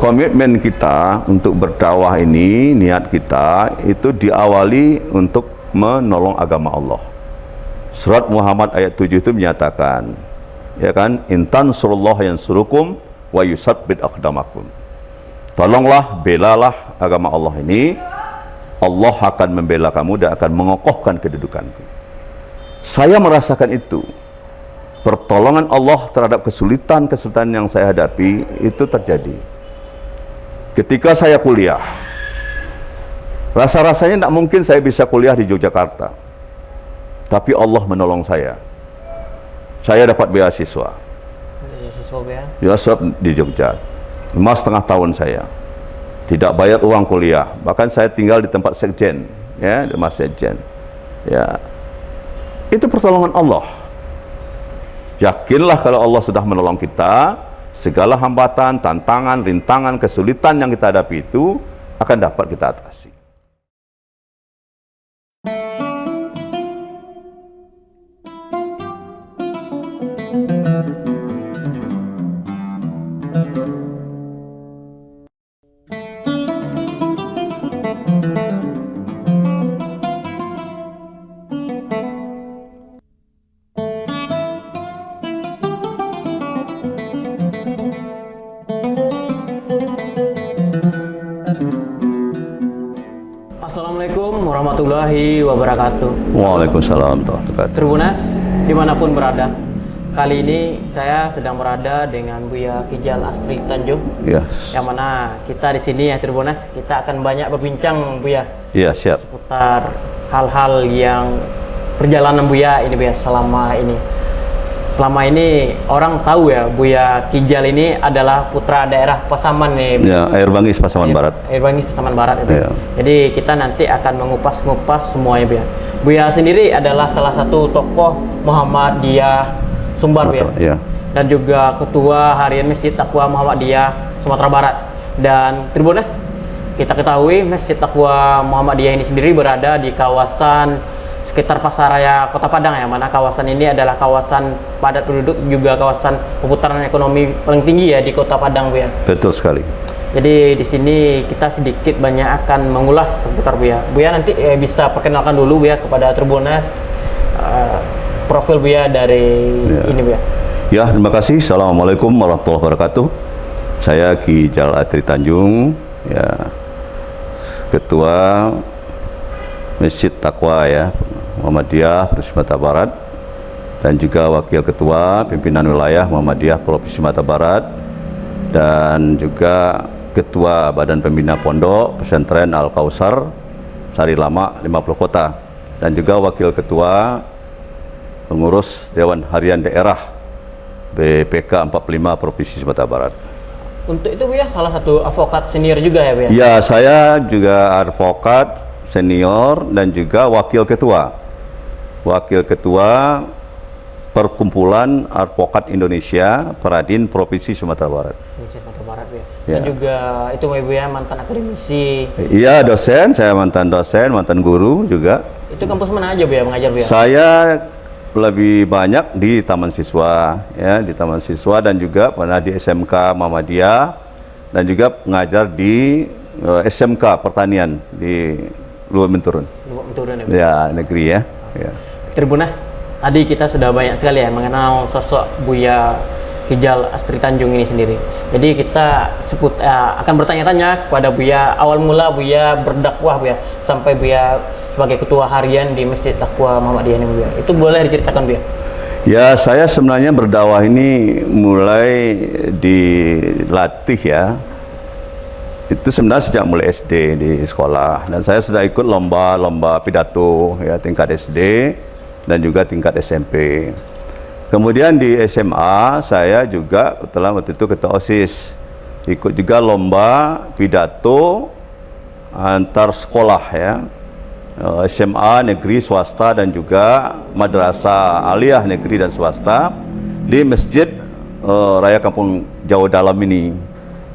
komitmen kita untuk berdakwah ini, niat kita itu diawali untuk menolong agama Allah. Surat Muhammad ayat 7 itu menyatakan, ya kan, intan surullah yansurukum wa yusabbit aqdamakum. Tolonglah, belalah agama Allah ini, Allah akan membela kamu dan akan mengokohkan kedudukanku. Saya merasakan itu. Pertolongan Allah terhadap kesulitan-kesulitan yang saya hadapi itu terjadi ketika saya kuliah. Rasa-rasanya tidak mungkin saya bisa kuliah di Yogyakarta, tapi Allah menolong saya. Saya dapat beasiswa. Beasiswa di Jogja 5,5 tahun saya tidak bayar uang kuliah, bahkan saya tinggal di tempat sekjen, ya, di Mas Sekjen, ya. Itu pertolongan Allah. Yakinlah kalau Allah sudah menolong kita, segala hambatan, tantangan, rintangan, kesulitan yang kita hadapi itu akan dapat kita atasi. Assalamualaikum warahmatullahi wabarakatuh. Waalaikumsalam warahmatullahi wabarakatuh. Tribuners dimanapun berada, kali ini saya sedang berada dengan Buya Kijal Astri Tanjung. Yes. Yang mana kita di sini ya Tribuners, kita akan banyak berbincang Buya. Iya, siap. Seputar hal-hal yang perjalanan Buya ini Buya selama ini. Selama ini orang tahu ya Buya Kijal ini adalah putra daerah Pasaman nih. Ya, Air Bangis Pasaman Barat. Air Bangis Pasaman Barat itu. Ya. Jadi kita nanti akan mengupas-ngupas semuanya Buya. Buya sendiri adalah salah satu tokoh Muhammadiyah Sumbar Buya. Ya. Dan juga ketua harian Masjid Taqwa Muhammadiyah Sumatera Barat. Dan Tribuners, kita ketahui Masjid Taqwa Muhammadiyah ini sendiri berada di kawasan sekitar Pasaraya Kota Padang, ya, mana kawasan ini adalah kawasan padat penduduk, juga kawasan perputaran ekonomi paling tinggi ya di Kota Padang Buya. Betul sekali. Jadi di sini kita sedikit banyak akan mengulas seputar Buya. Buya nanti bisa perkenalkan dulu Buya kepada Tribuners profil Buya dari ini Buya. Ya, terima kasih. Assalamualaikum warahmatullahi wabarakatuh. Saya Kijal Astri Tanjung, ya, Ketua Masjid Taqwa ya Muhammadiyah Provinsi Sumatera Barat, dan juga Wakil Ketua Pimpinan Wilayah Muhammadiyah Provinsi Sumatera Barat, dan juga Ketua Badan Pembina Pondok Pesantren Al Kausar Sari Lama 50 Kota, dan juga Wakil Ketua Pengurus Dewan Harian Daerah BPK 45 Provinsi Sumatera Barat. Untuk itu Buya salah satu advokat senior juga ya Buya? Ya, saya juga advokat senior dan juga wakil ketua Perkumpulan Advokat Indonesia Peradin Provinsi Sumatera Barat. Provinsi Sumatera Barat ya. Ya. Dan juga itu Buya mantan akademisi. Iya, dosen, saya mantan dosen, mantan guru juga. Itu kampus mana aja Buya mengajar Buya? Saya lebih banyak di Taman Siswa ya, di Taman Siswa, dan juga pernah di SMK Muhammadiyah, dan juga mengajar di SMK Pertanian di Luar Menturun. Ya, negeri ya. Ya. Tribuners, tadi kita sudah banyak sekali ya mengenal sosok Buya Kijal Astri Tanjung ini sendiri. Jadi kita akan bertanya-tanya kepada Buya, awal mula Buya berdakwah Buya, sampai Buya sebagai ketua harian di Masjid Taqwa Muhammadiyah ini Buya. Itu boleh diceritakan Buya? Ya, saya sebenarnya berdakwah ini mulai dilatih ya. Itu sebenarnya sejak mulai SD di sekolah, dan saya sudah ikut lomba pidato ya, tingkat SD dan juga tingkat SMP. Kemudian di SMA saya juga waktu itu ketua OSIS, ikut juga lomba pidato antar sekolah ya, SMA negeri swasta dan juga madrasah aliyah negeri dan swasta di Masjid Raya Kampung Jawa Dalam ini.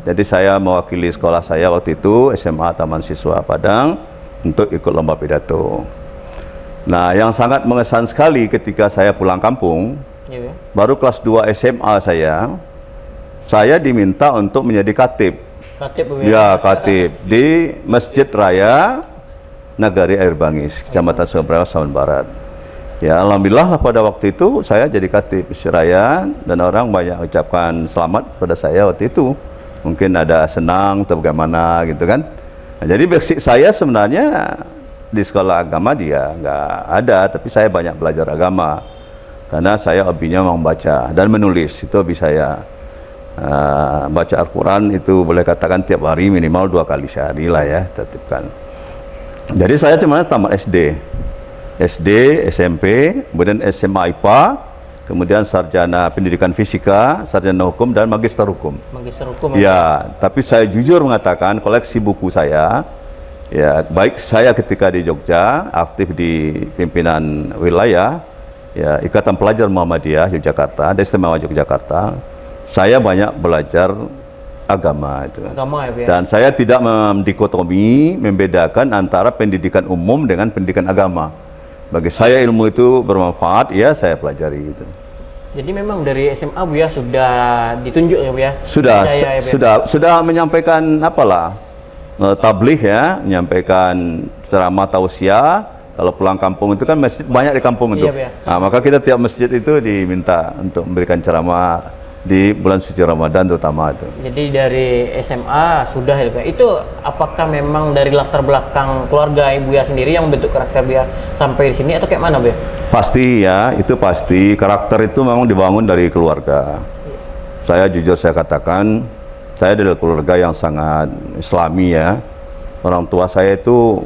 Jadi saya mewakili sekolah saya waktu itu, SMA Taman Siswa Padang, untuk ikut lomba pidato. Nah, yang sangat mengesan sekali ketika saya pulang kampung, baru kelas 2 SMA saya diminta untuk menjadi khatib. Khatib Bu Ya, khatib di Masjid Raya Nagari Air Bangis, Kecamatan Sungai Prayau, Sawan Barat. Ya, alhamdulillah lah pada waktu itu saya jadi khatib Masjid Raya dan orang banyak ucapkan selamat pada saya waktu itu. Mungkin ada senang atau bagaimana gitu kan. Nah, jadi basic saya sebenarnya di sekolah agama dia nggak ada, tapi saya banyak belajar agama karena saya hobinya membaca dan menulis. Itu hobi saya. Baca Al-Quran itu boleh katakan tiap hari minimal 2 kali sehari lah ya, tertibkan. Jadi saya cuma tamat SD, SMP, kemudian SMA IPA, kemudian sarjana pendidikan fisika, sarjana hukum dan magister hukum. Magister hukum. Ya, tapi saya jujur mengatakan koleksi buku saya, ya baik saya ketika di Jogja aktif di pimpinan wilayah, ya Ikatan Pelajar Muhammadiyah Yogyakarta, Istimewa Yogyakarta. Saya banyak belajar agama itu. Agama ya, Bu ya? Dan saya tidak mendikotomi, membedakan antara pendidikan umum dengan pendidikan agama. Bagi saya ilmu itu bermanfaat, ya saya pelajari itu. Jadi memang dari SMA Bu ya sudah ditunjuk ya Bu ya? Sudah, Ya, Bu ya? sudah menyampaikan apalah, tabligh ya, menyampaikan ceramah tausiah. Kalau pulang kampung itu kan masjid banyak di kampung itu. Iya, Bu ya? Nah, maka kita tiap masjid itu diminta untuk memberikan ceramah di bulan suci Ramadan terutama itu. Jadi dari SMA sudah ya Bu ya? Itu apakah memang dari latar belakang keluarga Ibu ya sendiri yang membentuk karakter Bu ya sampai di sini atau kayak mana Bu ya? Pasti ya, itu pasti. Karakter itu memang dibangun dari keluarga. Saya jujur saya katakan, saya dari keluarga yang sangat Islami ya. Orang tua saya itu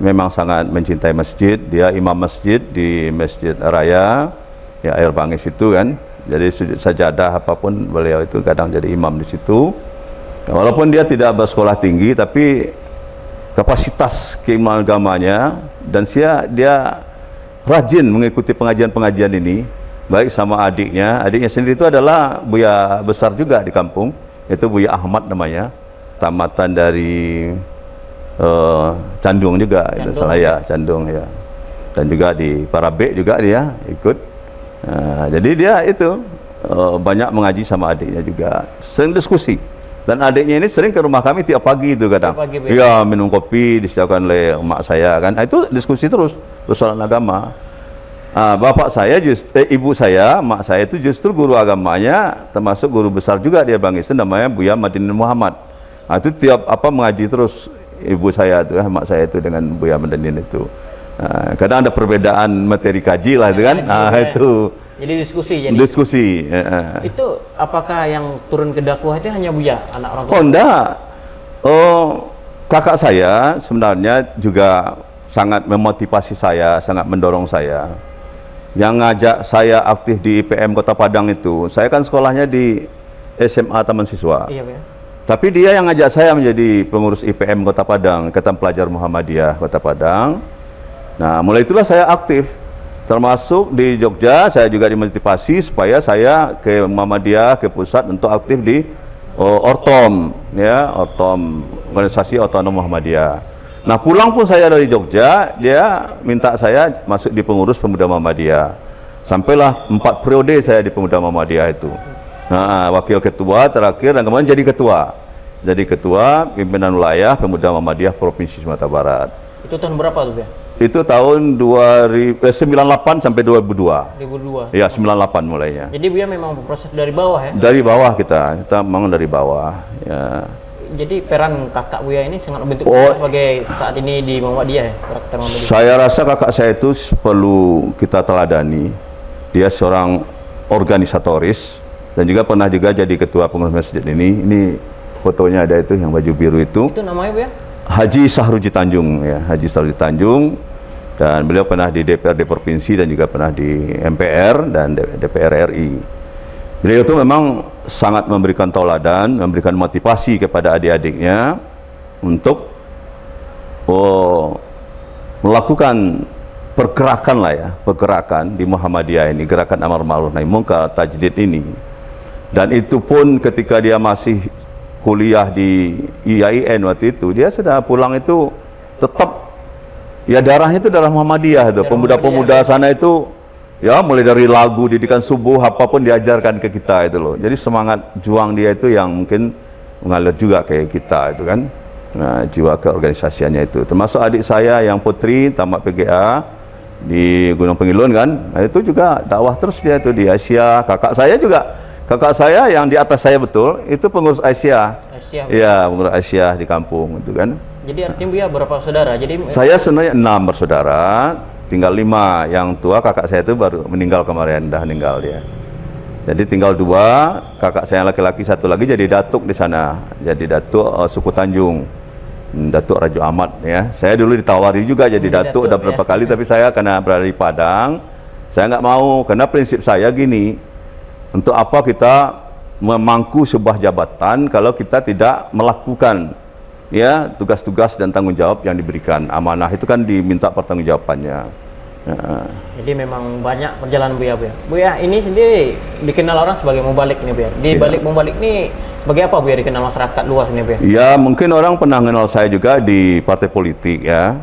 memang sangat mencintai masjid. Dia imam masjid di Masjid Raya, ya Air Bangis itu kan. Jadi sajadah apapun beliau itu kadang jadi imam di situ. Walaupun dia tidak bersekolah tinggi, tapi kapasitas keimanan agamanya dan dia rajin mengikuti pengajian-pengajian ini, baik sama adiknya. Adiknya sendiri itu adalah buya besar juga di kampung, yaitu Buya Ahmad namanya, tamatan dari Candung juga, itu salah ya, Candung ya. Dan juga di Parabe juga dia ikut. Jadi dia itu banyak mengaji sama adiknya juga, sering diskusi. Dan adiknya ini sering ke rumah kami tiap pagi itu kadang. Iya, minum kopi disediakan oleh emak saya kan. Nah, itu diskusi terus persoalan agama. Bapak saya ibu saya, emak saya itu justru guru agamanya, termasuk guru besar juga dia Bangis, namanya Buya Madinin Muhammad. Nah, itu tiap mengaji terus ibu saya itu, emak saya itu dengan Buya Madinin itu. Kadang ada perbedaan materi kaji lah itu kan. Itu. Jadi diskusi. Itu apakah yang turun ke dakwah itu hanya Buya, anak orang tua? Oh enggak. Kakak saya sebenarnya juga sangat memotivasi saya, sangat mendorong saya. Yang ngajak saya aktif di IPM Kota Padang itu, saya kan sekolahnya di SMA Taman Siswa. Iya, Bu ya. Tapi dia yang ngajak saya menjadi pengurus IPM Kota Padang, Ikatan Pelajar Muhammadiyah Kota Padang. Nah, mulai itulah saya aktif. Termasuk di Jogja, saya juga dimotivasi supaya saya ke Muhammadiyah, ke pusat untuk aktif di Ortom, ya, Ortom, Organisasi Otonom Muhammadiyah. Nah, pulang pun saya dari Jogja, dia minta saya masuk di pengurus Pemuda Muhammadiyah. Sampailah 4 periode saya di Pemuda Muhammadiyah itu. Nah, wakil ketua terakhir dan kemudian jadi ketua. Jadi ketua pimpinan wilayah Pemuda Muhammadiyah Provinsi Sumatera Barat. Itu tahun berapa tuh, Bu ya? Itu tahun 98 sampai 2002. 2002. Ya, 98 mulainya. Jadi Buya memang proses dari bawah ya? Dari bawah kita memang dari bawah. Ya. Jadi peran kakak Buya ini sangat membentuk sebagai saat ini di Muhammadiyah ya, karakter Muhammadiyah. Saya rasa kakak saya itu perlu kita teladani. Dia seorang organisatoris dan juga pernah juga jadi ketua pengurus masjid ini. Ini fotonya ada itu yang baju biru itu. Itu namanya Bu ya? Haji Sahruji Tanjung ya, Haji Sahruji Tanjung, dan beliau pernah di DPRD provinsi dan juga pernah di MPR dan DPR RI. Beliau itu memang sangat memberikan tauladan, memberikan motivasi kepada adik-adiknya untuk melakukan pergerakan lah ya, pergerakan di Muhammadiyah ini, gerakan amar ma'ruf nahi munkar, tajdid ini. Dan itu pun ketika dia masih kuliah di IAIN waktu itu, dia sudah pulang itu tetap ya darahnya itu darah Muhammadiyah itu. Pemuda-pemuda sana itu Ya, mulai dari lagu, didikan subuh, apapun diajarkan ke kita itu loh. Jadi semangat juang dia itu yang mungkin mengalir juga kayak kita itu kan. Nah, jiwa keorganisasiannya itu. Termasuk adik saya yang putri tamat PGA di Gunung Pengilun kan. Nah, itu juga dakwah terus dia itu di Asia. Kakak saya juga, kakak saya yang di atas saya betul, itu pengurus Asia. Iya, pengurus Asia di kampung itu kan. Jadi artinya Buya berapa saudara? Jadi Saya sebenarnya 6 bersaudara. Tinggal 5, yang tua kakak saya itu baru meninggal kemarin, dah meninggal dia. Jadi tinggal 2, kakak saya yang laki-laki, 1 lagi jadi datuk di sana, jadi datuk suku Tanjung, Datuk Rajo Ahmad ya. Saya dulu ditawari juga jadi datuk udah berapa kali, tapi saya karena berada di Padang, saya nggak mau, karena prinsip saya gini, untuk apa kita memangku sebuah jabatan kalau kita tidak melakukan ya tugas-tugas dan tanggung jawab yang diberikan. Amanah itu kan diminta pertanggungjawabannya. Jadi memang banyak perjalanan Buya. Buya ini sendiri dikenal orang sebagai mubalik nih Buya. Di balik mubalik nih bagi apa Buya dikenal masyarakat luas nih Buya? Ya mungkin orang pernah kenal saya juga di partai politik ya.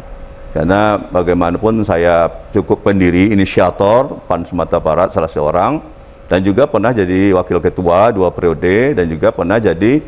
Karena bagaimanapun saya cukup pendiri, inisiator PAN Sumatera Barat salah seorang, dan juga pernah jadi wakil ketua 2 periode, dan juga pernah jadi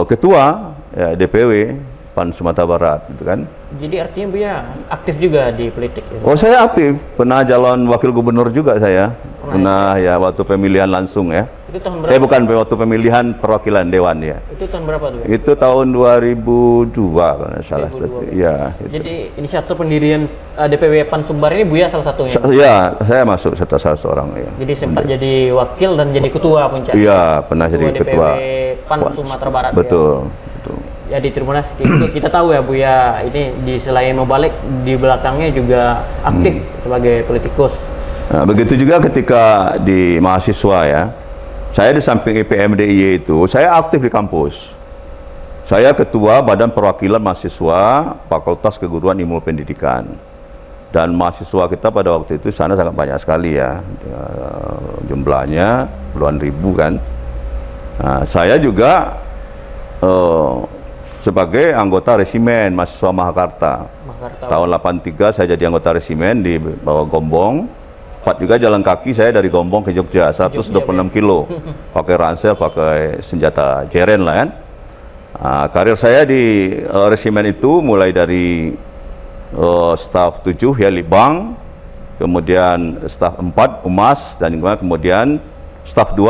ketua ya, DPW PAN Sumatera Barat gitu kan. Jadi artinya Buya aktif juga di politik gitu. Oh, saya aktif, pernah calon wakil gubernur juga saya. Pernah ya waktu pemilihan langsung ya. Itu tahun berapa? Bukan waktu pemilihan perwakilan dewan ya. Itu tahun berapa tuh? Itu tahun 2002 kalau tidak salah. Ya, gitu. Jadi inisiator pendirian DPW PAN Sumbar ini Buya salah satunya. Ya, saya masuk salah seorang ya. Jadi sempat jadi wakil dan jadi ketua puncak. Iya, pernah jadi ketua DPW PAN Sumatera Barat. Betul. Ya. Ya di Tribunas kita tahu ya Buya ini di selain mubalik di belakangnya juga aktif sebagai politikus. Nah, begitu juga ketika di mahasiswa ya. Saya di samping IPM DIY itu, saya aktif di kampus. Saya ketua Badan Perwakilan Mahasiswa Fakultas Keguruan Ilmu Pendidikan. Dan mahasiswa kita pada waktu itu sana sangat banyak sekali ya. Jumlahnya puluhan ribu kan. Nah, saya juga sebagai anggota resimen mahasiswa Mahakarta. Tahun 83 saya jadi anggota resimen di bawah Gombong. Juga jalan kaki saya dari Gombong ke Jogja 126 kilo pakai ransel, pakai senjata jeren lah kan. Karir saya di resimen itu mulai dari staf 7 ya Libang, kemudian staf 4 Umas, dan kemudian staf 2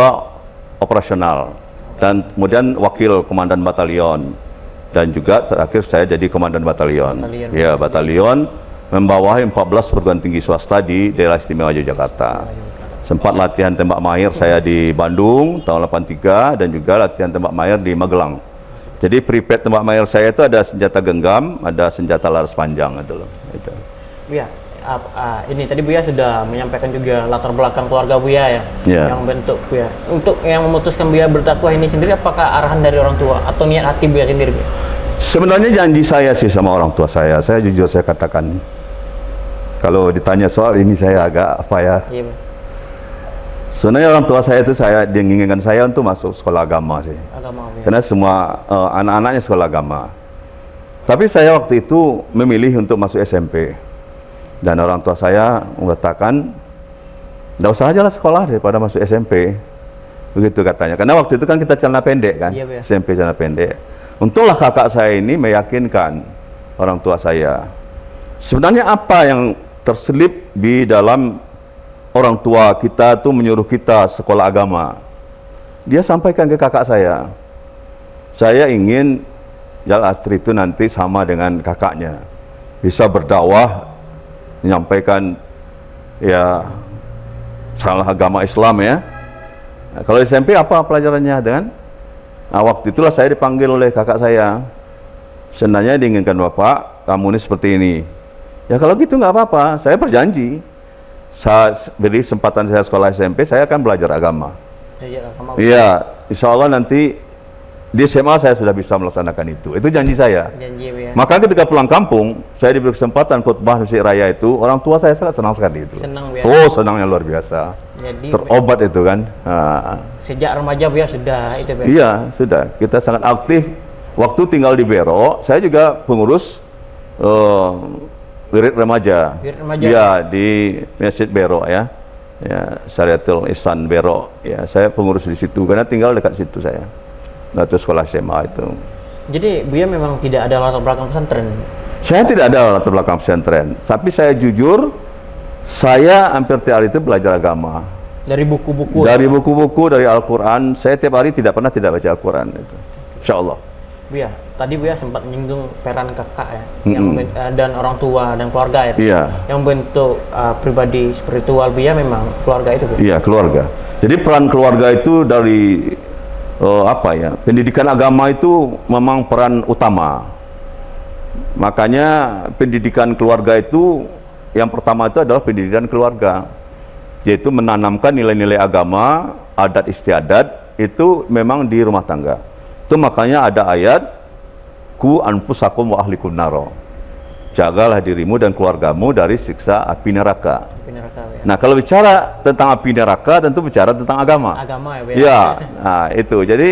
operasional, dan kemudian wakil komandan batalion, dan juga terakhir saya jadi komandan batalion. Ya, batalion membawahi 14 perguruan tinggi swasta di daerah istimewa Yogyakarta. Sempat latihan tembak mayar saya di Bandung tahun 83, dan juga latihan tembak mayar di Magelang. Jadi prepaid tembak mayar saya itu ada senjata genggam, ada senjata laras panjang itu loh. Itu. Buya, ini tadi Buya sudah menyampaikan juga latar belakang keluarga Buya ya, yang bentuk Buya. Untuk yang memutuskan Buya berdakwah ini sendiri, apakah arahan dari orang tua atau niat hati Buya sendiri Buya? Sebenarnya janji saya sih sama orang tua saya jujur saya katakan. Kalau ditanya soal ini saya agak apa ya. Iya, sebenarnya orang tua saya itu dia menginginkan saya untuk masuk sekolah agama sih. Agama, ya. Karena semua anak-anaknya sekolah agama. Tapi saya waktu itu memilih untuk masuk SMP. Dan orang tua saya mengatakan, "Nggak usah aja lah sekolah daripada masuk SMP." Begitu katanya. Karena waktu itu kan kita celana pendek kan. Iya, SMP celana pendek. Untunglah kakak saya ini meyakinkan orang tua saya. Sebenarnya apa yang terselip di dalam orang tua kita tuh menyuruh kita sekolah agama? Dia sampaikan ke kakak saya ingin Jal Atri itu nanti sama dengan kakaknya, bisa berdakwah, menyampaikan ya salah agama Islam ya. Nah, kalau SMP apa pelajarannya dengan? Nah, waktu itulah saya dipanggil oleh kakak saya. Sebenarnya diinginkan Bapak, kamu ini seperti ini. Ya kalau gitu nggak apa-apa, saya berjanji. Beri kesempatan saya sekolah SMP, saya akan belajar agama. Iya, insya Allah nanti di SMA saya sudah bisa melaksanakan itu. Itu janji saya. Ya. Maka ketika pulang kampung, saya diberi kesempatan khutbah Masjid Raya itu, orang tua saya sangat senang sekali itu. Senang, ya. Oh, senangnya luar biasa. Jadi, terobat itu kan. Sejak remaja ya sudah itu. Ya. Iya, sudah. Kita sangat aktif. Waktu tinggal di Bero, saya juga pengurus wirid remaja. Wirid remaja. Ya, di Masjid Bero ya. ya, Syariatul Ihsan Berok. Ya, saya pengurus di situ karena tinggal dekat situ saya. Atau sekolah SMA itu. Jadi Buya memang tidak ada latar belakang pesantren. Saya tidak ada latar belakang pesantren, tapi saya jujur, saya hampir tiap hari itu belajar agama. Dari buku-buku. Dari buku-buku, dari Al-Quran, saya tiap hari tidak pernah tidak baca Al-Quran itu. Insya Allah. Buya, tadi Buya sempat menyinggung peran kakak ya, dan orang tua dan keluarga ya. Iya. Yang bentuk pribadi spiritual Buya memang keluarga itu, Buya. Iya, keluarga. Jadi peran keluarga itu dari apa ya? Pendidikan agama itu memang peran utama. Makanya pendidikan keluarga itu yang pertama itu adalah pendidikan keluarga, yaitu menanamkan nilai-nilai agama, adat istiadat itu memang di rumah tangga. Itu makanya ada ayat ku anfusakum wa ahlikum naro. Jagalah dirimu dan keluargamu dari siksa api neraka. Api neraka, Buya. Nah, kalau bicara tentang api neraka tentu bicara tentang agama. Agama ya, Buya. Ya, nah itu. Jadi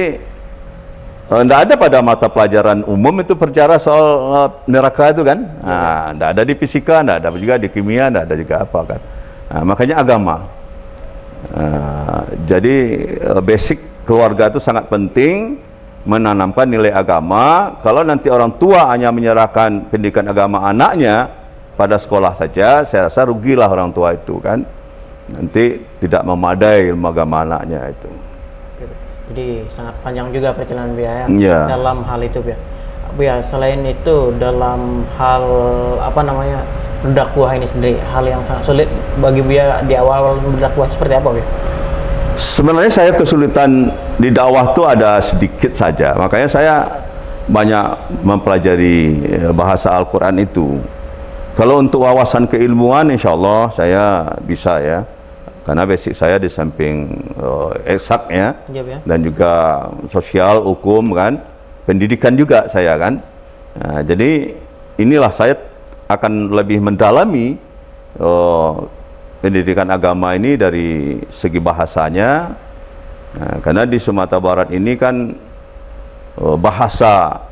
tidak ada pada mata pelajaran umum itu bicara soal neraka itu kan. Nah, tidak ada di fisika, tidak ada juga di kimia, tidak ada juga apa kan. Nah, makanya agama. Jadi basic keluarga itu sangat penting, menanamkan nilai agama. Kalau nanti orang tua hanya menyerahkan pendidikan agama anaknya pada sekolah saja, saya rasa rugilah orang tua itu kan. Nanti tidak memadai ilmu agama anaknya itu. Jadi sangat panjang juga perjalanan Buya Ya. dalam hal itu, Buya. Buya, selain itu dalam hal apa namanya berdakwah ini sendiri, hal yang sangat sulit bagi Buya di awal berdakwah seperti apa, Buya? Sebenarnya saya kesulitan di dakwah itu ada sedikit saja, makanya saya banyak mempelajari bahasa Al-Quran itu. Kalau untuk wawasan keilmuan, insya Allah saya bisa ya, karena basic saya di samping eksak ya, dan juga sosial, hukum kan, pendidikan juga saya kan. Nah, jadi inilah saya akan lebih mendalami pendidikan agama ini dari segi bahasanya. Nah, karena di Sumatera Barat ini kan bahasa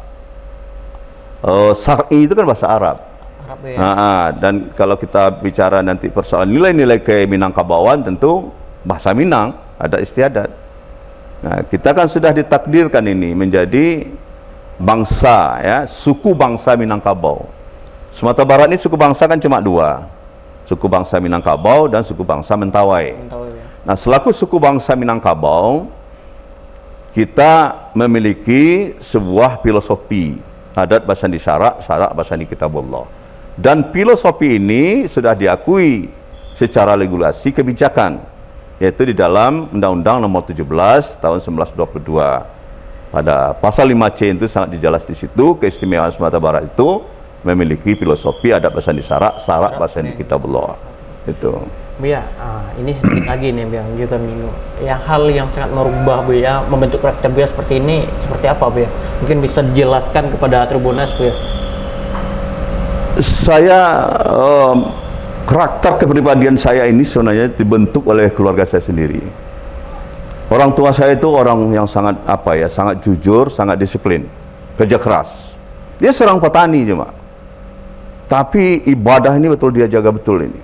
syar'i itu kan bahasa Arab. Ya. Dan kalau kita bicara nanti persoalan nilai-nilai ke Minangkabauan, tentu bahasa Minang ada istiadat. Nah, kita kan sudah ditakdirkan ini menjadi bangsa ya, suku bangsa Minangkabau. Sumatera Barat ini suku bangsa kan cuma dua, suku bangsa Minangkabau dan suku bangsa Mentawai. Ya. Nah, selaku suku bangsa Minangkabau, kita memiliki sebuah filosofi adat Basandi Syarak, Syarak Basandi Kitabullah. Dan filosofi ini sudah diakui secara regulasi kebijakan, yaitu di dalam Undang-Undang Nomor 17 Tahun 1922. Pada pasal 5C itu sangat dijelas di situ, keistimewaan Sumatera Barat itu memiliki filosofi adat Basandi Syarak, Syarak Basandi Kitabullah. Itu. Buya, ini sedikit lagi nih Buya, juga menyinggung yang hal yang sangat merubah Buya, membentuk karakter Buya seperti ini, seperti apa Buya? Mungkin bisa dijelaskan kepada Tribuners Buya. Saya karakter kepribadian saya ini sebenarnya dibentuk oleh keluarga saya sendiri. Orang tua saya itu orang yang sangat sangat jujur, sangat disiplin, kerja keras. Dia seorang petani cuma, tapi ibadah ini betul dia jaga betul ini.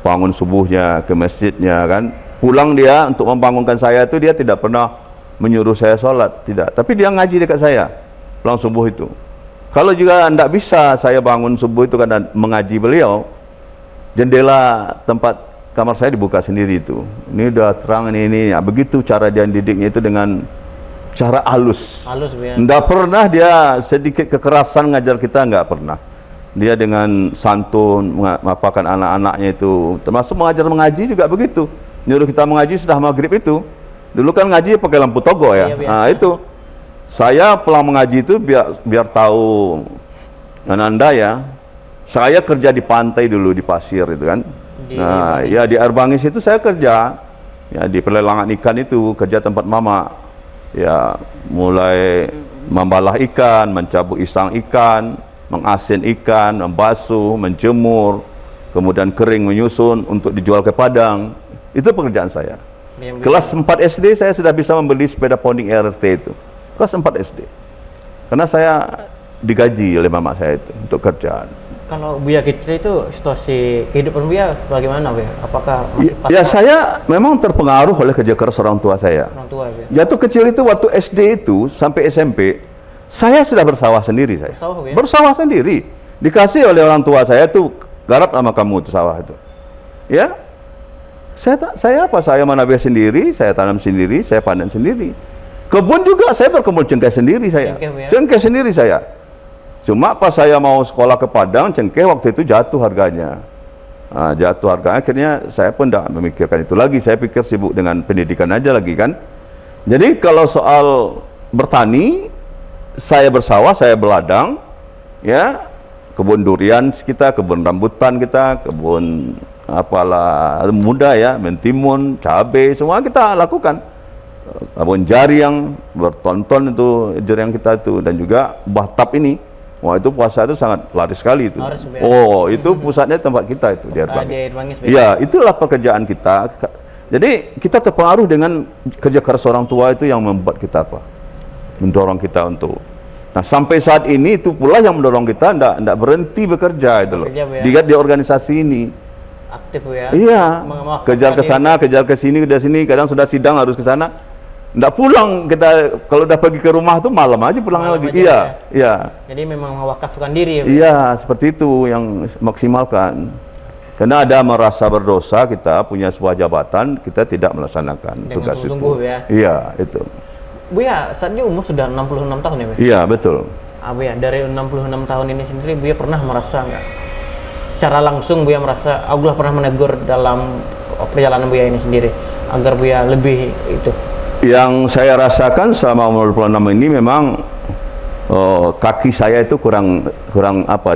Bangun subuhnya ke masjidnya kan, pulang dia untuk membangunkan saya itu dia tidak pernah menyuruh saya sholat, tidak. Tapi dia ngaji dekat saya pulang subuh itu. Kalau juga tidak bisa saya bangun subuh itu karena mengaji beliau, jendela tempat kamar saya dibuka sendiri itu. Ini udah terang ini. Ya, begitu cara dia didiknya itu dengan cara halus. Halus ya. Tidak pernah dia sedikit kekerasan ngajar kita, nggak pernah. Dia dengan santun mengapakan anak-anaknya itu, termasuk mengaji juga begitu. Nyuruh kita mengaji sudah maghrib itu. Dulu kan ngaji pakai lampu togo ya. Nah itu. Saya pulang mengaji itu biar tahu Ananda ya. Saya kerja di pantai dulu di pasir itu kan. Ya di air bangis itu saya kerja. Ya di pelelangan ikan itu kerja tempat mama. Ya mulai membalah ikan, mencabut isang ikan, mengasin ikan, membasuh, menjemur, kemudian kering menyusun untuk dijual ke Padang. Itu pekerjaan saya. Kelas 4 SD saya sudah bisa membeli sepeda ponding RT itu. Kelas 4 SD. Karena saya digaji oleh mama saya itu untuk kerjaan. Kalau Buya kecil itu situasi kehidupan Buya bagaimana Buya? Apakah masih Ya saya memang terpengaruh oleh kerja keras orang tua saya. orang tua Buya? Jatuh kecil itu waktu SD itu sampai SMP, saya sudah bersawah sendiri saya. Bersawah, Buya? Bersawah sendiri. Dikasih oleh orang tua saya tuh, garap sama kamu tuh sawah itu. Ya. Saya menabih sendiri, saya tanam sendiri, saya panen sendiri. Kebun juga saya berkebun cengkeh sendiri saya. Cengkeh, Buya? Cengkeh sendiri saya. Cuma pas saya mau sekolah ke Padang, cengkeh waktu itu jatuh harganya. Jatuh harganya, akhirnya saya pun tidak memikirkan itu lagi. Saya pikir sibuk dengan pendidikan aja lagi kan. Jadi kalau soal bertani, saya bersawah, saya beladang, ya, kebun durian kita, kebun rambutan kita, kebun apalah muda ya, mentimun, cabai, semua kita lakukan. Kebun jariang, bertonton itu jariang kita itu, dan juga batap ini. Wah itu puasa itu sangat laris sekali itu. Laris, Buya. Oh itu pusatnya tempat kita itu di Air Bangis. Di Air Bangis, Buya. Ya itulah pekerjaan kita. Jadi kita terpengaruh dengan kerja keras orang tua itu yang membuat kita apa? Mendorong kita untuk. Nah sampai saat ini itu pula yang mendorong kita ndak berhenti bekerja itu loh. Bekerja, Buya. Di organisasi ini. Aktif Buya. Iya. Mewakafkan Kejar ke diri. sana, kejar ke sini, ke sini. Kadang sudah sidang harus ke sana. Nggak pulang kita, kalau udah pergi ke rumah tuh malam aja pulangnya Malam lagi. aja, Iya, ya. iya. Jadi memang mewakafkan diri ya Buya? Iya, seperti itu yang maksimalkan. Karena ada merasa berdosa kita punya sebuah jabatan, kita tidak melaksanakan Dengan tugas itu. sungguh-sungguh ya. Iya, itu. Buya, saat ini umur sudah 66 tahun ya Buya? Iya, betul. Buya, dari 66 tahun ini sendiri Buya pernah merasa nggak? Secara langsung Buya merasa Allah pernah menegur dalam perjalanan Buya ini sendiri agar Buya lebih itu? Yang saya rasakan selama umur 26 ini memang kaki saya itu kurang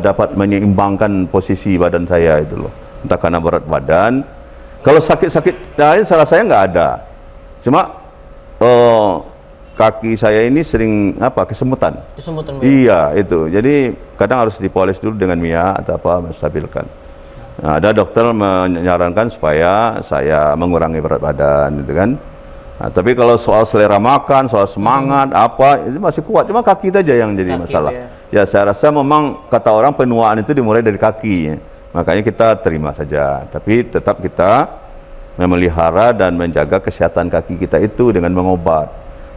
dapat menyeimbangkan posisi badan saya itu loh. Entah karena berat badan. Kalau sakit-sakit lain salah saya nggak ada. Cuma kaki saya ini sering kesemutan. Kesemutan Buya? Iya itu. Jadi kadang harus dipoles dulu dengan minyak atau apa menstabilkan. Nah, ada dokter menyarankan supaya saya mengurangi berat badan gitu kan. Nah, tapi kalau soal selera makan, soal semangat, itu masih kuat. Cuma kaki itu aja yang jadi Kaki, masalah. ya. Ya, saya rasa memang kata orang penuaan itu dimulai dari kaki. Ya. Makanya kita terima saja. Tapi tetap kita memelihara dan menjaga kesehatan kaki kita itu dengan mengobat.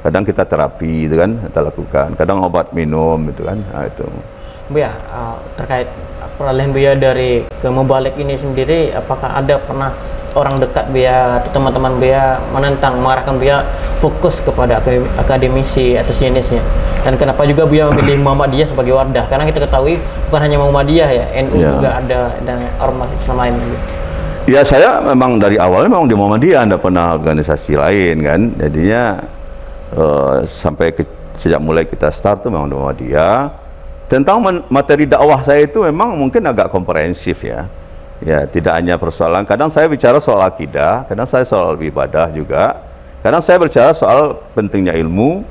Kadang kita terapi, itu kan, kita lakukan. Kadang obat minum, itu kan. Nah, itu. Buya, terkait peralihan Buya dari ke Mubalik ini sendiri, apakah ada pernah orang dekat Buya, teman-teman Buya menentang, mengarahkan Buya fokus kepada akademisi atau jenisnya? Dan kenapa juga Buya memilih Muhammadiyah sebagai wadah? Karena kita ketahui bukan hanya Muhammadiyah ya, NU Ya. juga ada dan ormas Islam lain juga. Ya, saya memang dari awal memang di Muhammadiyah, tidak pernah organisasi lain kan. Jadinya sejak mulai kita start tuh memang di Muhammadiyah. Tentang materi dakwah saya itu memang mungkin agak komprehensif ya. Ya, tidak hanya persoalan, kadang saya bicara soal akidah, kadang saya soal ibadah juga, kadang saya bicara soal pentingnya ilmu,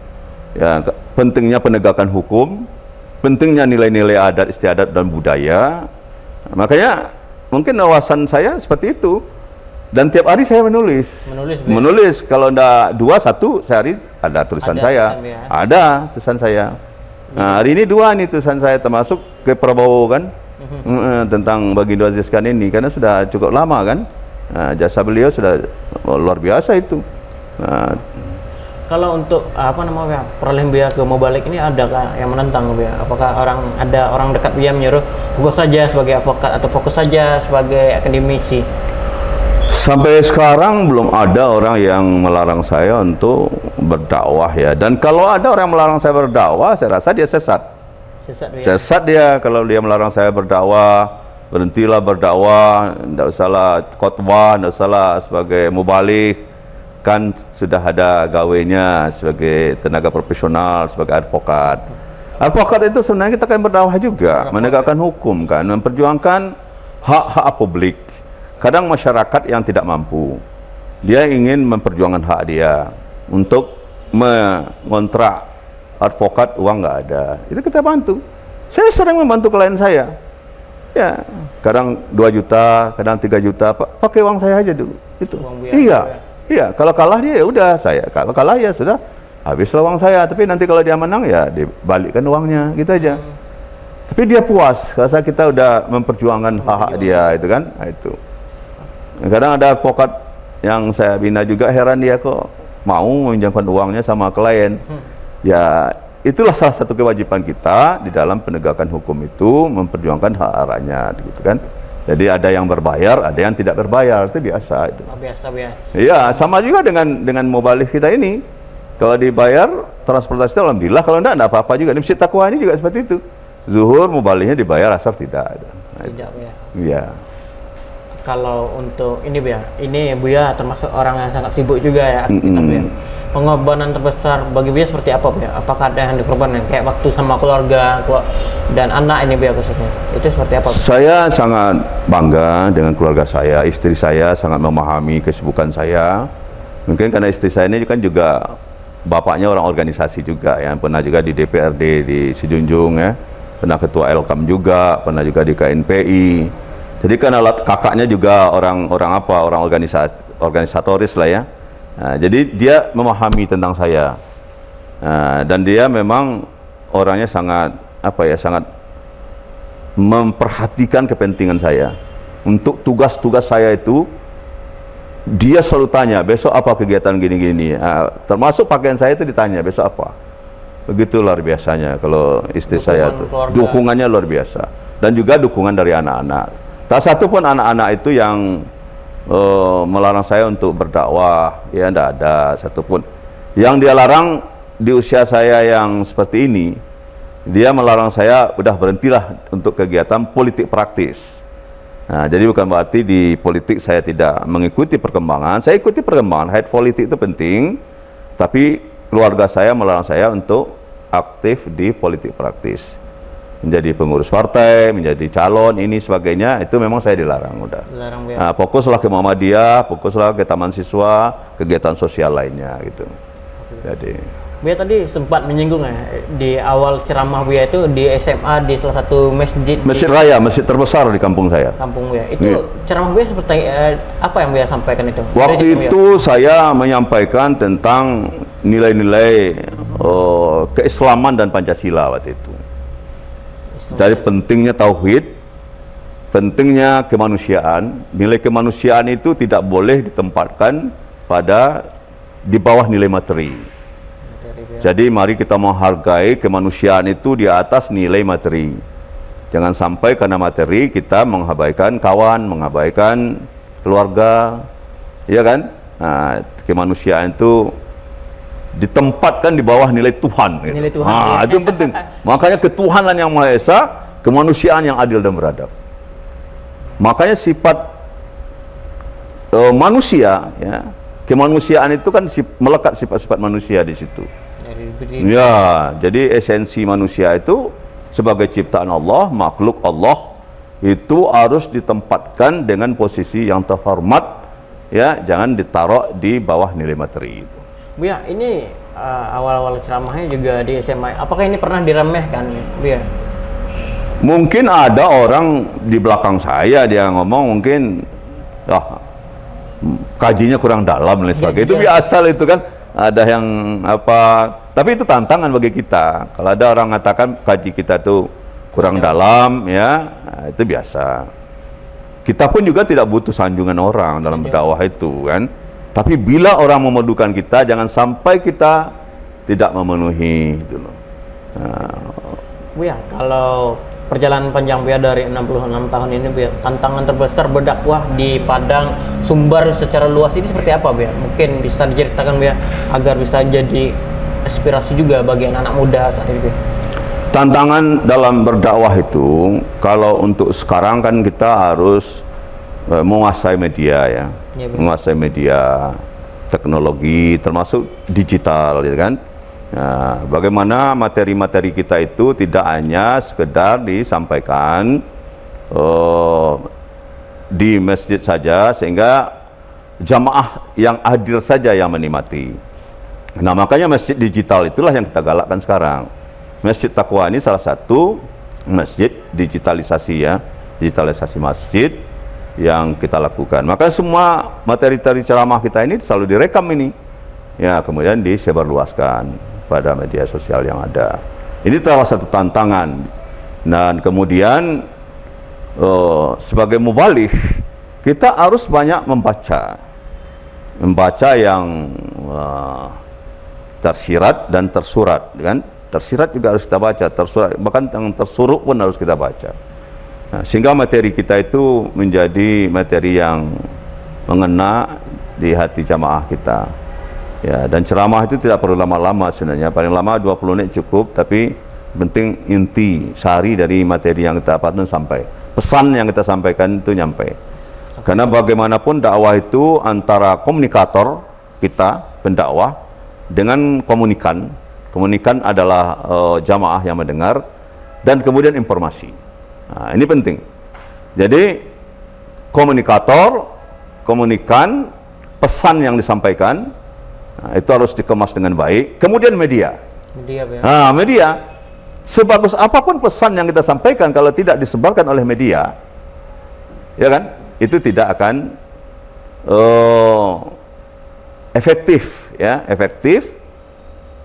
ya, pentingnya penegakan hukum, pentingnya nilai-nilai adat istiadat dan budaya. Makanya mungkin wawasan saya seperti itu. Dan tiap hari saya menulis. Menulis kalau enggak 2, 1 sehari ada tulisan Ada saya. tulisan, ya. Ada tulisan saya. Nah, hari ini 2 nih tulisan saya, termasuk ke Prabowo kan. Tentang Baginda Aziz Khan ini, karena sudah cukup lama kan. Nah, jasa beliau sudah luar biasa itu. Nah, kalau untuk peralihan Buya ke Mubalik ini, adakah yang menentang Buya? Apakah ada orang dekat Buya menyuruh fokus saja sebagai advokat atau fokus saja sebagai akademisi? sampai sekarang belum ada orang yang melarang saya untuk berdakwah ya. Dan kalau ada orang yang melarang saya berdakwah, saya rasa dia sesat. Sesat dia kalau dia melarang saya berdakwah. Berhentilah berdakwah, tidak usahlah khotbah, tidak usahlah sebagai mubalik, kan sudah ada gawainya sebagai tenaga profesional, sebagai advokat. Advokat itu sebenarnya kita kan berdakwah juga, menegakkan hukum kan, memperjuangkan hak-hak publik. Kadang masyarakat yang tidak mampu, dia ingin memperjuangkan hak dia untuk mengontrak advokat, uang nggak ada, itu kita bantu. Saya sering membantu klien saya. Ya, kadang 2 juta, kadang 3 juta, pakai uang saya aja dulu. Itu. Iya, iya. Kalau kalah dia ya udah saya. Kalau kalah ya sudah, habislah uang saya. Tapi nanti kalau dia menang ya dibalikkan uangnya, gitu aja. Tapi dia puas, rasa kita udah memperjuangkan hak-hak dia, itu kan. Nah, itu. Kadang ada advokat yang saya bina juga, heran dia kok mau meminjamkan uangnya sama klien. Ya, itulah salah satu kewajiban kita di dalam penegakan hukum itu, memperjuangkan hak rakyat, gitu kan. Jadi ada yang berbayar, ada yang tidak berbayar, itu biasa itu. Biasa ya. Iya, sama juga dengan mubalik kita ini. Kalau dibayar transportasi alhamdulillah, kalau enggak apa-apa juga. Di Masjid Taqwa ini juga seperti itu. Zuhur mubaliknya dibayar, asar tidak. Nah, Tidak ya. iya. Kalau untuk ini Buya, ini Buya termasuk orang yang sangat sibuk juga ya aktivitas Buya. Pengorbanan terbesar bagi Buya seperti apa Buya? Apakah ada yang dikorbankan kayak waktu sama keluarga dan anak ini Buya khususnya? Itu seperti apa Buya? Saya sangat bangga dengan keluarga saya, istri saya sangat memahami kesibukan saya. Mungkin karena istri saya ini kan juga bapaknya orang organisasi juga ya, pernah juga di DPRD di Sijunjung ya, pernah ketua Elkam juga, pernah juga di KNPI. Jadi karena kakaknya juga orang organisatoris lah ya. Nah, jadi dia memahami tentang saya. Nah, dan dia memang orangnya sangat sangat memperhatikan kepentingan saya. Untuk tugas-tugas saya itu dia selalu tanya, besok apa kegiatan gini-gini. Nah, termasuk pakaian saya itu ditanya, besok apa. Begitu luar biasanya kalau istri saya tuh. Dukungannya luar biasa. Dan juga dukungan dari anak-anak. Tak satu pun anak-anak itu yang melarang saya untuk berdakwah, ya tidak ada satupun. Yang dia larang di usia saya yang seperti ini, dia melarang saya udah berhentilah untuk kegiatan politik praktis. Nah, jadi bukan berarti di politik saya tidak mengikuti perkembangan. Saya ikuti perkembangan, head politik itu penting, tapi keluarga saya melarang saya untuk aktif di politik praktis. Menjadi pengurus partai, menjadi calon, ini sebagainya, itu memang saya dilarang udah. Dilarang, ya. Nah, fokuslah ke Muhammadiyah, fokuslah ke taman siswa, kegiatan sosial lainnya gitu. Jadi Buya tadi sempat menyinggung ya di awal ceramah Buya itu di SMA di salah satu masjid. Masjid Raya, masjid terbesar di kampung saya. Kampung Buya. Itu ceramah Buya seperti apa yang Buya sampaikan itu? Waktu itu saya menyampaikan tentang nilai-nilai keislaman dan Pancasila waktu itu. Jadi pentingnya tauhid, pentingnya kemanusiaan. Nilai kemanusiaan itu tidak boleh ditempatkan di bawah nilai materi. Jadi mari kita menghargai kemanusiaan itu di atas nilai materi. Jangan sampai karena materi kita mengabaikan kawan, mengabaikan keluarga, ya kan? Nah, kemanusiaan itu ditempatkan di bawah nilai Tuhan. Gitu. Nilai Tuhan. Nah, itu yang penting. Makanya ketuhanan yang Maha Esa, kemanusiaan yang adil dan beradab. Makanya sifat manusia, ya, kemanusiaan itu kan melekat sifat-sifat manusia di situ. Ya, jadi esensi manusia itu sebagai ciptaan Allah, makhluk Allah, itu harus ditempatkan dengan posisi yang terhormat, ya, jangan ditaruh di bawah nilai materi itu. Buya, ini awal-awal ceramahnya juga di SMA. Apakah ini pernah diremehkan, Buya? Mungkin ada orang di belakang saya dia ngomong mungkin kajinya kurang dalam dan sebagainya. Itu biasa itu kan. Ada yang tapi itu tantangan bagi kita. Kalau ada orang mengatakan kaji kita tuh kurang dalam, ya, itu biasa. Kita pun juga tidak butuh sanjungan orang dalam berdakwah itu kan. Tapi bila orang memedukan kita, jangan sampai kita tidak memenuhi gitu loh. Buya, kalau perjalanan panjang Buya dari 66 tahun ini Buya, tantangan terbesar berdakwah di Padang Sumbar secara luas ini seperti apa Buya? Mungkin bisa diceritakan Buya agar bisa jadi inspirasi juga bagi anak-anak muda saat ini Buya. Tantangan dalam berdakwah itu, kalau untuk sekarang kan kita harus menguasai media ya, menguasai media, teknologi, termasuk digital, gitu kan. Nah, bagaimana materi-materi kita itu tidak hanya sekedar disampaikan di masjid saja, sehingga jamaah yang hadir saja yang menikmati. Nah, makanya masjid digital itulah yang kita galakkan sekarang. Masjid Taqwa ini salah satu masjid digitalisasi ya, digitalisasi masjid yang kita lakukan. Maka semua materi-materi ceramah kita ini selalu direkam ini, ya, kemudian disebarluaskan pada media sosial yang ada. Ini salah satu tantangan. Dan kemudian sebagai mubaligh kita harus banyak membaca yang tersirat dan tersurat, kan? Tersirat juga harus kita baca, tersurat, bahkan yang tersuruh pun harus kita baca. Nah, sehingga materi kita itu menjadi materi yang mengena di hati jamaah kita. Ya, dan ceramah itu tidak perlu lama-lama sebenarnya, paling lama 20 menit cukup, tapi penting inti sari dari materi yang kita dapatkan sampai. Pesan yang kita sampaikan itu nyampe. Karena bagaimanapun dakwah itu antara komunikator kita, pendakwah, dengan komunikan. Komunikan adalah jamaah yang mendengar, dan kemudian informasi. Nah, ini penting. Jadi komunikator, komunikan, pesan yang disampaikan, nah, itu harus dikemas dengan baik. Kemudian media. Nah, media. Sebagus apapun pesan yang kita sampaikan, kalau tidak disebarkan oleh media, ya kan, itu tidak akan efektif, ya, efektif,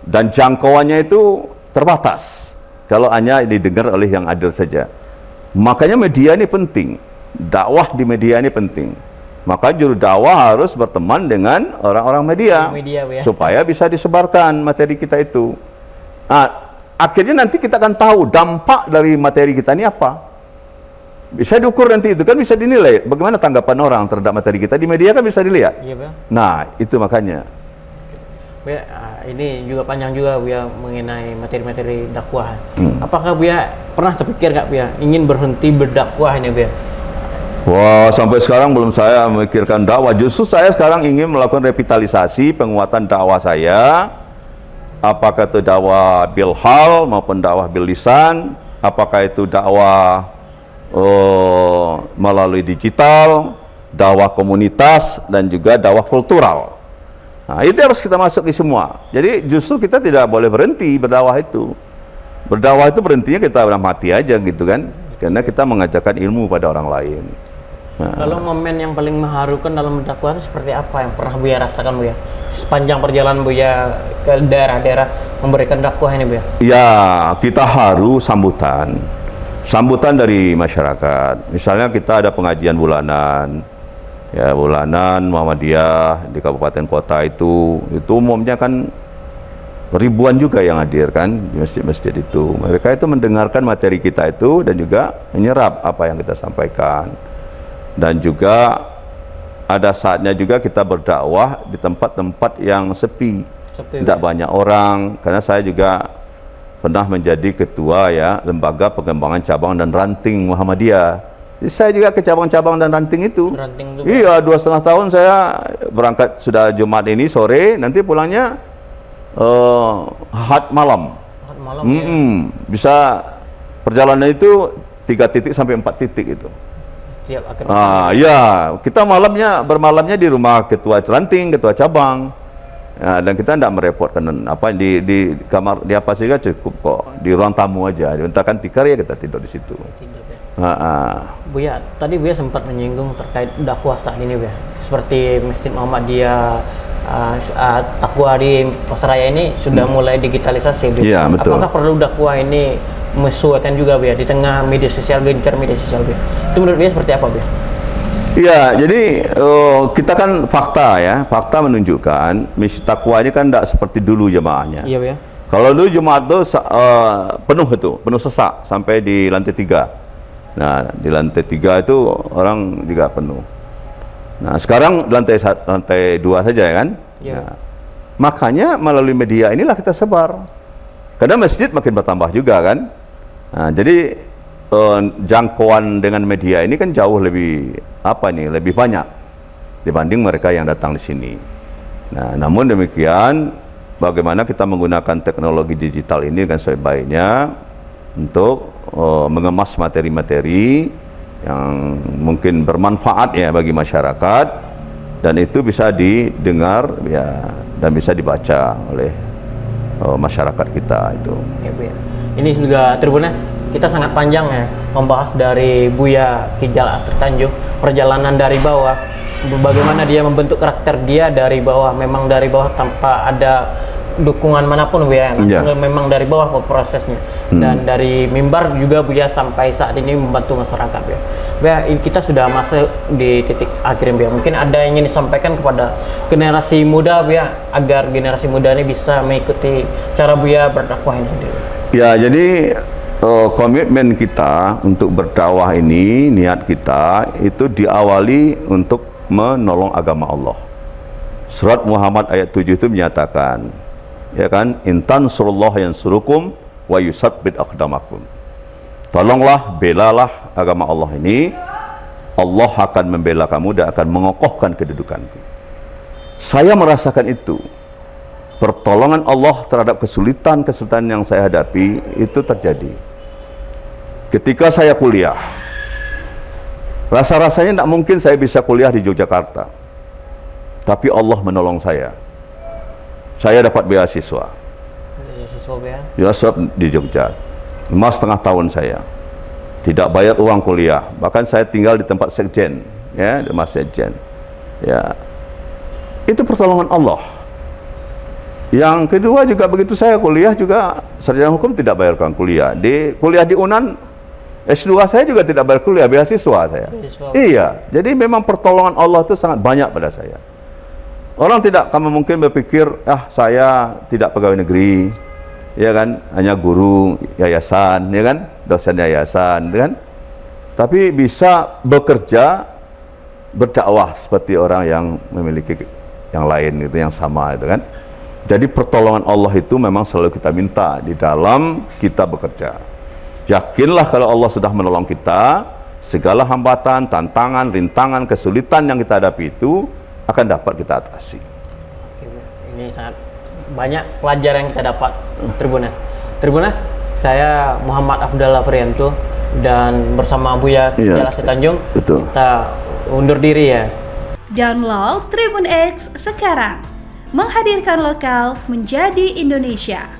dan jangkauannya itu terbatas kalau hanya didengar oleh yang adil saja. Makanya media ini penting, dakwah di media ini penting. Maka juru dakwah harus berteman dengan orang-orang media, ya, supaya bisa disebarkan materi kita itu. Nah, akhirnya nanti kita akan tahu dampak dari materi kita ini apa. Bisa diukur nanti, itu kan bisa dinilai bagaimana tanggapan orang terhadap materi kita di media, kan bisa dilihat. Iya, Bang. Nah, itu makanya. Buya, ini juga panjang juga Buya mengenai materi-materi dakwah. Apakah Buya pernah terpikir nggak Buya ingin berhenti berdakwah ini Buya? Wah, sampai sekarang belum saya memikirkan dakwah. Justru saya sekarang ingin melakukan revitalisasi penguatan dakwah saya. Apakah itu dakwah bil hal maupun dakwah bil lisan, apakah itu dakwah melalui digital, dakwah komunitas, dan juga dakwah kultural. Nah, itu harus kita masuki semua. Jadi justru kita tidak boleh berhenti berdakwah itu. Berdakwah itu berhentinya kita udah mati aja gitu kan, karena kita mengajarkan ilmu pada orang lain. Nah, kalau momen yang paling mengharukan dalam berdakwah itu seperti apa yang pernah Buya rasakan Buya sepanjang perjalanan Buya ke daerah-daerah memberikan dakwah ini Buya? Ya, kita haru sambutan dari masyarakat. Misalnya kita ada pengajian bulanan, ya, bulanan Muhammadiyah di kabupaten kota itu umumnya kan ribuan juga yang hadir kan di masjid-masjid itu. Mereka itu mendengarkan materi kita itu dan juga menyerap apa yang kita sampaikan. Dan juga ada saatnya juga kita berdakwah di tempat-tempat yang sepi, tidak banyak orang. Karena saya juga pernah menjadi ketua, ya, lembaga pengembangan cabang dan ranting Muhammadiyah. Jadi saya juga ke cabang-cabang dan ranting itu. Iya, 2,5 tahun saya berangkat sudah Jumat ini sore, nanti pulangnya Ahad malam. Ya. Bisa perjalanan itu 3 titik sampai 4 titik itu. Ya, kita bermalamnya di rumah ketua ranting, ketua cabang. Ya, dan kita tidak merepotkan apa di kamar di apa saja cukup kok, di ruang tamu aja. Dimintakan tikar, ya kita tidur di situ. Buya, tadi Buya sempat menyinggung terkait dakwah saat ini Buya. Seperti Masjid Muhammadiyah Takwa di Pasaraya ini sudah mulai digitalisasi Buya. Ya, betul. Apakah perlu dakwah ini menyesuaikan juga Buya di tengah media sosial, gencar media sosial Buya? Itu menurut Buya seperti apa Buya? Iya, jadi kita kan fakta menunjukkan Masjid Takwa ini kan tidak seperti dulu jemaahnya. Iya Buya. Kalau dulu Jumat itu penuh sesak sampai di lantai 3. Nah, di lantai 3 itu orang juga penuh. Nah, sekarang lantai 2 saja, ya kan? Iya. Nah, makanya melalui media inilah kita sebar. Karena masjid makin bertambah juga kan. Nah, jadi jangkauan dengan media ini kan jauh lebih lebih banyak dibanding mereka yang datang di sini. Nah, namun demikian, bagaimana kita menggunakan teknologi digital ini dengan sebaik-baiknya untuk mengemas materi-materi yang mungkin bermanfaat ya bagi masyarakat, dan itu bisa didengar ya dan bisa dibaca oleh masyarakat kita itu. Ya, Buya. Ini juga Tribuners, kita sangat panjang ya membahas dari Buya Kijal Astri Tanjung, perjalanan dari bawah, bagaimana dia membentuk karakter dia dari bawah, memang dari bawah tanpa ada dukungan manapun Bu ya, Iya. langsung memang dari bawah Bu prosesnya. Dan dari mimbar juga Bu ya sampai saat ini membantu masyarakat Bu ya. Bu ya, kita sudah masuk di titik akhir Bu ya. Mungkin ada yang ingin disampaikan kepada generasi muda Bu ya, agar generasi muda ini bisa mengikuti cara Bu ya berdakwah ini sendiri. Ya, jadi komitmen kita untuk berdakwah ini, niat kita itu diawali untuk menolong agama Allah. Surat Muhammad ayat 7 itu menyatakan, ya kan, intan surullah yansurukum wa yusabbit aqdamakum. Tolonglah, belalah agama Allah ini, Allah akan membela kamu dan akan mengokohkan kedudukanku. Saya merasakan itu. Pertolongan Allah terhadap kesulitan-kesulitan yang saya hadapi itu terjadi ketika saya kuliah. Rasa-rasanya tidak mungkin saya bisa kuliah di Yogyakarta, tapi Allah menolong saya. Saya dapat beasiswa, Siswa Bu ya. beasiswa di Jogja 5,5 tahun saya tidak bayar uang kuliah, bahkan saya tinggal di tempat sekjen, ya, di mas sekjen, ya. Itu pertolongan Allah. Yang kedua juga begitu, saya kuliah juga sarjana hukum tidak bayarkan kuliah. Di kuliah di UNAN S2 saya juga tidak bayar kuliah, beasiswa saya. Beasiswa. Iya, jadi memang pertolongan Allah itu sangat banyak pada saya. Orang tidak akan mungkin berpikir, saya tidak pegawai negeri, ya kan, hanya guru yayasan, ya kan, dosen yayasan, ya kan. Tapi bisa bekerja, berdakwah seperti orang yang memiliki yang lain gitu, yang sama itu kan. Jadi pertolongan Allah itu memang selalu kita minta di dalam kita bekerja. Yakinlah kalau Allah sudah menolong kita, segala hambatan, tantangan, rintangan, kesulitan yang kita hadapi itu akan dapat kita atasi. Oke, Bu. Ini sangat banyak pelajaran yang kita dapat. Tribunas, saya Muhammad Afdallah Prianto dan bersama Buya Iya. Jalasi Tanjung, Betul. kita undur diri ya. Download Tribun X sekarang, menghadirkan lokal menjadi Indonesia.